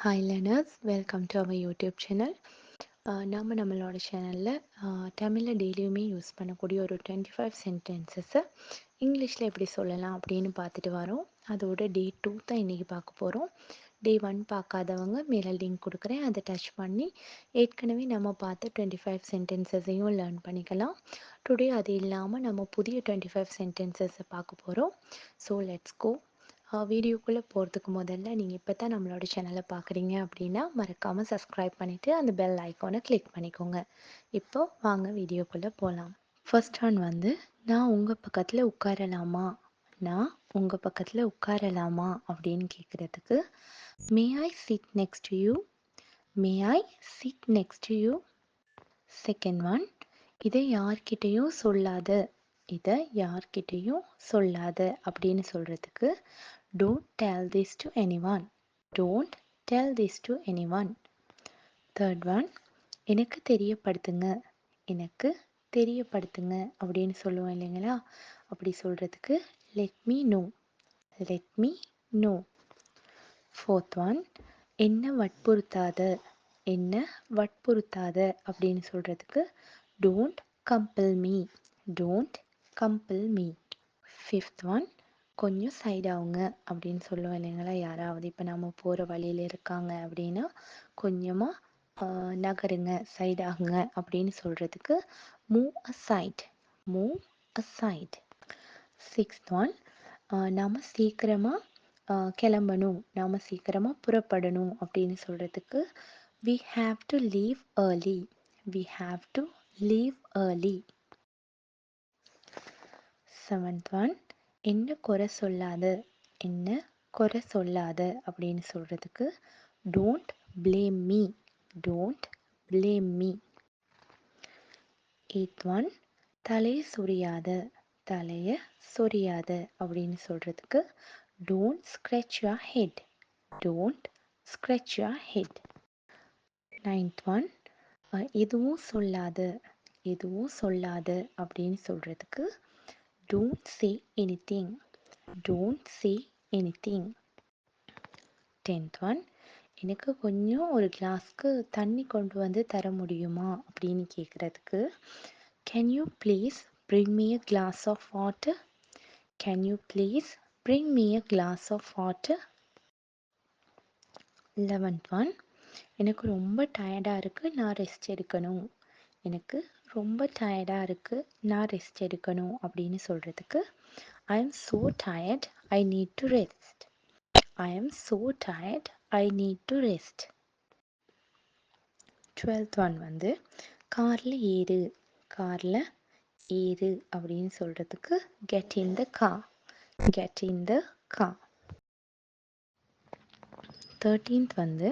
Hi learners, welcome to our YouTube channel. நம்மளோட சேனலில் தமிழில் டெய்லியுமே யூஸ் பண்ணக்கூடிய ஒரு 25 சென்டென்சஸை இங்கிலீஷில் எப்படி சொல்லலாம் அப்படின்னு பார்த்துட்டு வரோம். அதோட டே 2 தான் இன்றைக்கி பார்க்க போகிறோம். டே 1 பார்க்காதவங்க மேலே லிங்க் கொடுக்குறேன், அதை டச் பண்ணி ஏற்கனவே நம்ம பார்த்த 25 சென்டென்சஸையும் லேர்ன் பண்ணிக்கலாம். டுடே அது இல்லாமல் நம்ம புதிய 25 சென்டென்சஸை பார்க்க போகிறோம். So let's go. வீடியோக்குள்ளே போகிறதுக்கு முதல்ல நீங்கள் இப்போ தான் நம்மளோட சேனலை பார்க்குறீங்க அப்படின்னா மறக்காமல் சப்ஸ்கிரைப் பண்ணிவிட்டு அந்த பெல் ஐக்கானை கிளிக் பண்ணிக்கோங்க. இப்போ வாங்க வீடியோக்குள்ளே போகலாம். ஃபர்ஸ்ட் ஒன் வந்து நான் உங்கள் பக்கத்தில் உட்காரலாமா, நான் உங்கள் பக்கத்தில் உட்காரலாமா அப்படின்னு கேட்குறதுக்கு may I sit next to you, may I sit next to you. Second one, இதை யார்கிட்டையும் சொல்லாத, இதை யார்கிட்டையும் சொல்லாத அப்படின்னு சொல்கிறதுக்கு don't tell this to anyone, don't tell this to anyone. Third one, எனக்கு தெரியப்படுத்துங்க, எனக்கு தெரியப்படுத்துங்க அப்படின்னு சொல்லுவோம் இல்லைங்களா, அப்படி சொல்கிறதுக்கு let me know, let me know. Fourth one, என்ன வற்புறுத்தாத, என்ன வற்புறுத்தாத அப்படின்னு சொல்கிறதுக்கு don't compel me, don't compel me. Fifth one, கொஞ்சம் சைட் ஆகுங்க அப்படின்னு சொல்லுவோம் இல்லைங்களா, யாராவது இப்போ நம்ம போகிற வழியில் இருக்காங்க அப்படின்னா கொஞ்சமாக நகருங்க, சைட் ஆகுங்க அப்படின்னு சொல்கிறதுக்கு move aside, move aside. Sixth one, நாம் சீக்கிரமாக கிளம்பணும், நாம் சீக்கிரமாக புறப்படணும் அப்படின்னு சொல்கிறதுக்கு we have to leave early, we have to leave early. Seventh one, என்ன குறை சொல்லாத, என்ன குறை சொல்லாத அப்படின்னு சொல்கிறதுக்கு don't blame me, don't blame me. Eighth one, தலையை சொரியாத, தலையை சொரியாத அப்படின்னு சொல்கிறதுக்கு don't scratch your head, don't scratch your head. Ninth one, எதுவும் சொல்லாத, எதுவும் சொல்லாத அப்படின்னு சொல்கிறதுக்கு don't say anything, don't say anything. 10th one, எனக்கு கொஞ்சம் ஒரு கிளாஸ்க்கு தண்ணி கொண்டு வந்து தர முடியுமா அப்படின்னு கேட்குறதுக்கு can you please bring me a glass of water, can you please bring me a glass of water. 11th one, எனக்கு ரொம்ப டயர்டாக இருக்குது, நான் ரெஸ்ட் எடுக்கணும், எனக்கு ரொம்ப டயர்டாக இருக்குது, நான் ரெஸ்ட் எடுக்கணும் அப்படின்னு சொல்கிறதுக்கு I am so tired, I need to rest, I am so tired, I need to rest. 12th one வந்து காரில் ஏறு, காரில் ஏறு அப்படின்னு சொல்கிறதுக்கு get in the car, get in the car. 13th வந்து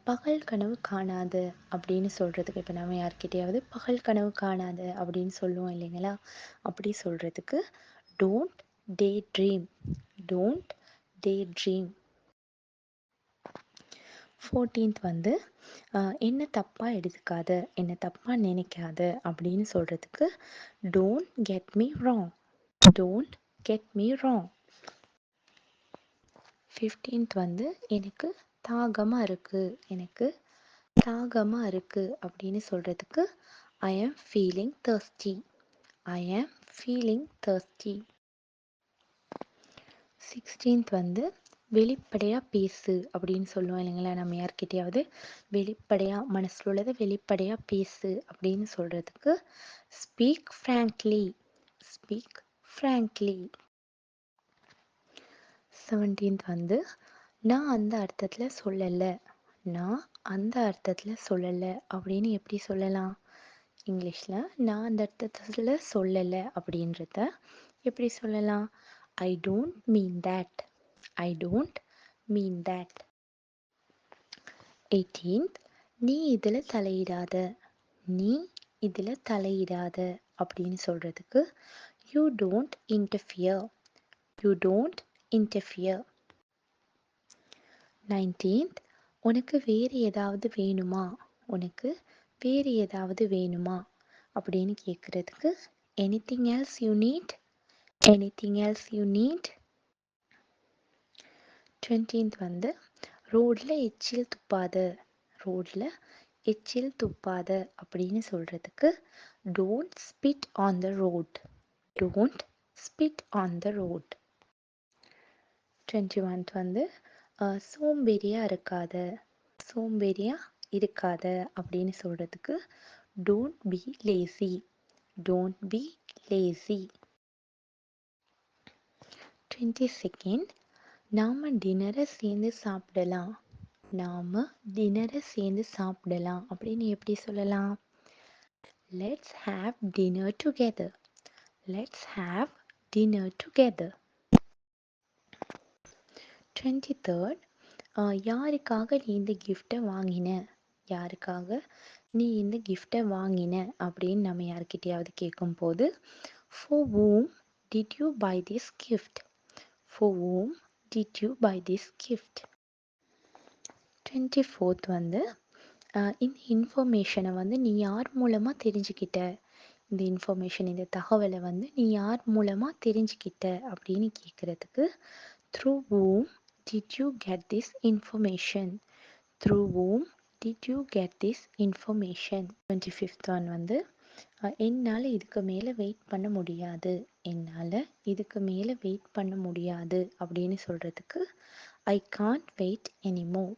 பகல் கனவு காணாத அப்படின்னு சொல்கிறதுக்கு, இப்போ நம்ம யார்கிட்டையாவது பகல் கனவு காணாத அப்படின்னு சொல்லுவோம் இல்லைங்களா, அப்படி சொல்கிறதுக்கு don't day dream, don't day dream. 14th வந்து என்ன தப்பாக எடுத்துக்காத, என்ன தப்பாக நினைக்காத அப்படின்னு சொல்கிறதுக்கு don't get me wrong, don't get me wrong. 15th வந்து எனக்கு தாகமாக இருக்குது, எனக்கு தாகமாக இருக்குது அப்படின்னு சொல்கிறதுக்கு ஐ ஆம் ஃபீலிங் thirsty, ஐ ஆம் ஃபீலிங் thirsty. 16th வந்து வெளிப்படையாக பேசு அப்படின்னு சொல்லுவோம் இல்லைங்களா, நம்ம யார்கிட்டையாவது வெளிப்படையாக மனசில் உள்ளதை வெளிப்படையாக பேசு அப்படின்னு சொல்கிறதுக்கு speak frankly, speak frankly. 17th வந்து நான் அந்த அர்த்தத்தில் சொல்லலை, நான் அந்த அர்த்தத்தில் சொல்லலை அப்படின்னு எப்படி சொல்லலாம், இங்கிலீஷில் நான் அந்த அர்த்தத்தில் சொல்லலை அப்படின்றத எப்படி சொல்லலாம், I don't mean that, I don't mean that. 18th, நீ இதில் தலையிடாத, நீ இதில் தலையிடாத அப்படின்னு சொல்கிறதுக்கு you don't interfere, you don't interfere. 19th, உனக்கு வேறு ஏதாவது வேணுமா, உனக்கு வேறு ஏதாவது வேணுமா அப்படின்னு கேட்குறதுக்கு anything else you need, anything else you need. 20th வந்து ரோட்ல எச்சில் துப்பாத. ரோட்ல எச்சில் துப்பாத அப்படின்னு சொல்றதுக்கு don't spit on the road. Don't spit on the road. 21th வந்து சோம்பேறியா இருக்காத. சோம்பேறியா இருக்காத அப்படின்னு சொல்றதுக்கு don't be lazy. Don't be lazy. 22nd நாம டின்னரை சேர்ந்து சாப்பிடலாம். நாம டின்னரை சேர்ந்து சாப்பிடலாம் அப்படின்னு எப்படி சொல்லலாம்? Let's have dinner together. Let's have dinner together. 23rd யாருக்காக நீ இந்த கிஃப்டை வாங்கின? யாருக்காக நீ இந்த கிஃப்டை வாங்கின அப்படின்னு நம்ம யார்கிட்டயாவது கேட்கும்போது for whom did you buy this gift? For whom did you buy this gift? 24th வந்து இந்த இன்ஃபர்மேஷனை வந்து நீ யார் மூலமாக தெரிஞ்சுக்கிட்ட? இந்த இன்ஃபர்மேஷன், இந்த தகவலை வந்து நீ யார் மூலமாக தெரிஞ்சுக்கிட்ட அப்படின்னு கேட்குறதுக்கு through whom did you get this information? Through whom did you get this information? 25th one வந்து என்னால் இதுக்கு மேலே வெயிட் பண்ண முடியாது. என்னால் இதுக்கு மேலே வெயிட் பண்ண முடியாது அப்படின்னு சொல்கிறதுக்கு I can't wait anymore.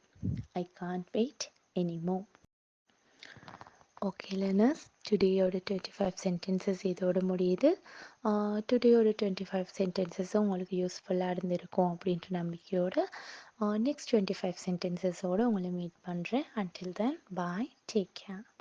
I can't wait anymore. Okay learners, டுடேயோட 25 சென்டென்சஸ் இதோட முடியுது. டுடேயோட 25 சென்டென்சஸும் உங்களுக்கு யூஸ்ஃபுல்லாக இருந்திருக்கும் அப்படின்ற நம்பிக்கையோட நெக்ஸ்ட் 25 சென்டென்சஸோடு உங்களை மீட் பண்ணுறேன். அன்டில் தென் பாய், டேக் கேர்.